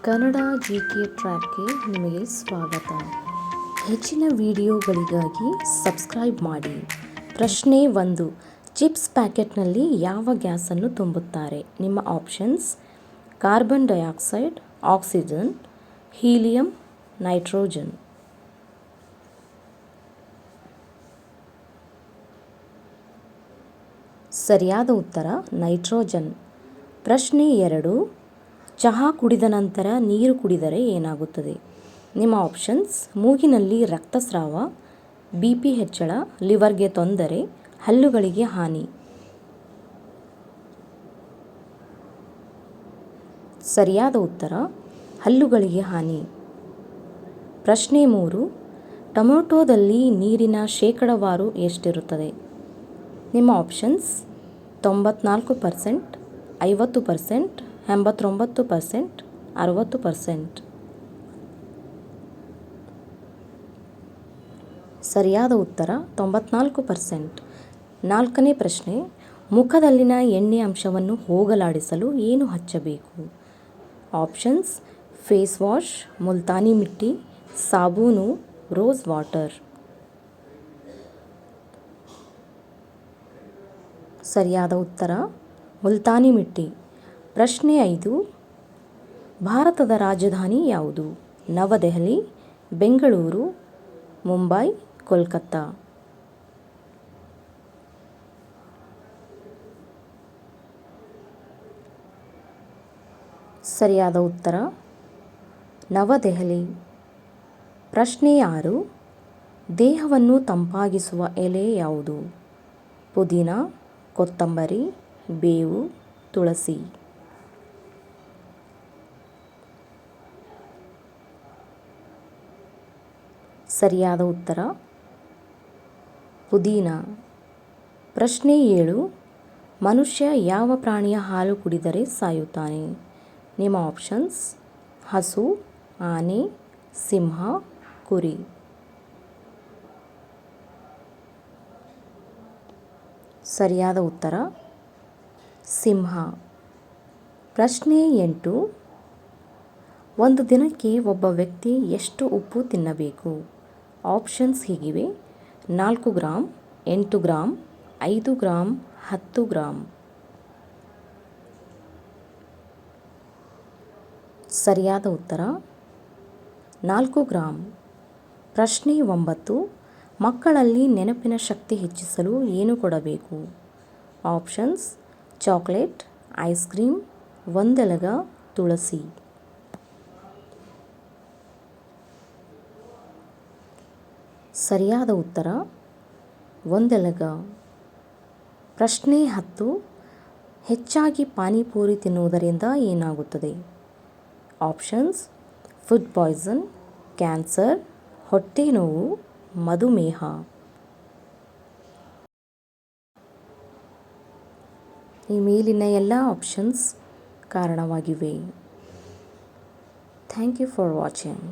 Kannada GK ಟ್ರ್ಯಾಕ್ಗೆ ನಿಮಗೆ ಸ್ವಾಗತ. ಹೆಚ್ಚಿನ ವಿಡಿಯೋಗಳಿಗಾಗಿ ಸಬ್ಸ್ಕ್ರೈಬ್ ಮಾಡಿ. ಪ್ರಶ್ನೆ 1. ಚಿಪ್ಸ್ ಪ್ಯಾಕೆಟ್ನಲ್ಲಿ ಯಾವ ಗ್ಯಾಸನ್ನು ತುಂಬುತ್ತಾರೆ? ನಿಮ್ಮ options: carbon dioxide, oxygen, helium, nitrogen. ಸರಿಯಾದ ಉತ್ತರ ನೈಟ್ರೋಜನ್. ಪ್ರಶ್ನೆ 2. ಚಹಾ ಕುಡಿದ ನಂತರ ನೀರು ಕುಡಿದರೆ ಏನಾಗುತ್ತದೆ? ನಿಮ್ಮ ಆಪ್ಷನ್ಸ್: ಮೂಗಿನಲ್ಲಿ ರಕ್ತಸ್ರಾವ, BP ಹೆಚ್ಚಳ, ಲಿವರ್ಗೆ ತೊಂದರೆ, ಹಲ್ಲುಗಳಿಗೆ ಹಾನಿ. ಸರಿಯಾದ ಉತ್ತರ ಹಲ್ಲುಗಳಿಗೆ ಹಾನಿ. ಪ್ರಶ್ನೆ 3. ಟೊಮೆಟೊದಲ್ಲಿ ನೀರಿನ ಶೇಕಡಾವಾರು ಎಷ್ಟಿರುತ್ತದೆ? ನಿಮ್ಮ ಆಪ್ಷನ್ಸ್: 94%, 50%, 89%, 60%. ಸರಿಯಾದ ಉತ್ತರ 94%. 4ನೇ ಪ್ರಶ್ನೆ. ಮುಖದಲ್ಲಿನ ಎಣ್ಣೆ ಅಂಶವನ್ನು ಹೋಗಲಾಡಿಸಲು ಏನು ಹಚ್ಚಬೇಕು? ಆಪ್ಷನ್ಸ್: ಫೇಸ್ ವಾಶ್, ಮುಲ್ತಾನಿ ಮಿಟ್ಟಿ, ಸಾಬೂನು, ರೋಸ್ ವಾಟರ್. ಸರಿಯಾದ ಉತ್ತರ ಮುಲ್ತಾನಿ ಮಿಟ್ಟಿ. ಪ್ರಶ್ನೆ 5. ಭಾರತದ ರಾಜಧಾನಿ ಯಾವುದು? ನವದೆಹಲಿ, ಬೆಂಗಳೂರು, ಮುಂಬೈ, ಕೋಲ್ಕತ್ತಾ. ಸರಿಯಾದ ಉತ್ತರ ನವದೆಹಲಿ. ಪ್ರಶ್ನೆ 6. ದೇಹವನ್ನು ತಂಪಾಗಿಸುವ ಎಲೆ ಯಾವುದು? ಪುದೀನ, ಕೊತ್ತಂಬರಿ, ಬೇವು, ತುಳಸಿ. ಸರಿಯಾದ ಉತ್ತರ ಪುದೀನ. ಪ್ರಶ್ನೆ 7. ಮನುಷ್ಯ ಯಾವ ಪ್ರಾಣಿಯ ಹಾಲು ಕುಡಿದರೆ ಸಾಯುತ್ತಾನೆ? ನಿಮ್ಮ ಆಪ್ಷನ್ಸ್: ಹಸು, ಆನೆ, ಸಿಂಹ, ಕುರಿ. ಸರಿಯಾದ ಉತ್ತರ ಸಿಂಹ. ಪ್ರಶ್ನೆ 8. ಒಂದು ದಿನಕ್ಕೆ ಒಬ್ಬ ವ್ಯಕ್ತಿ ಎಷ್ಟು ಉಪ್ಪು ತಿನ್ನಬೇಕು? ಆಪ್ಷನ್ಸ್ ಹೀಗಿವೆ: 4 ಗ್ರಾಂ, 8 ಗ್ರಾಂ, 5 ಗ್ರಾಂ, 10 ಗ್ರಾಂ. ಸರಿಯಾದ ಉತ್ತರ 4 ಗ್ರಾಂ. ಪ್ರಶ್ನೆ 9. ಮಕ್ಕಳಲ್ಲಿ ನೆನಪಿನ ಶಕ್ತಿ ಹೆಚ್ಚಿಸಲು ಏನು ಕೊಡಬೇಕು? ಆಪ್ಷನ್ಸ್: ಚಾಕ್ಲೇಟ್, ಐಸ್ ಕ್ರೀಮ್, ಒಂದೆಲಗ, ತುಳಸಿ. ಸರಿಯಾದ ಉತ್ತರ ಒಂದೆಲಗ. ಪ್ರಶ್ನೆ 10. ಹೆಚ್ಚಾಗಿ ಪಾನಿಪುರಿ ತಿನ್ನುವುದರಿಂದ ಏನಾಗುತ್ತದೆ? ಆಪ್ಷನ್ಸ್: ಫುಡ್ ಪಾಯ್ಸನ್, ಕ್ಯಾನ್ಸರ್, ಹೊಟ್ಟೆ ನೋವು, ಮಧುಮೇಹ. ಈ ಮೇಲಿನ ಎಲ್ಲ ಆಪ್ಷನ್ಸ್ ಕಾರಣವಾಗಿವೆ. Thank you for watching.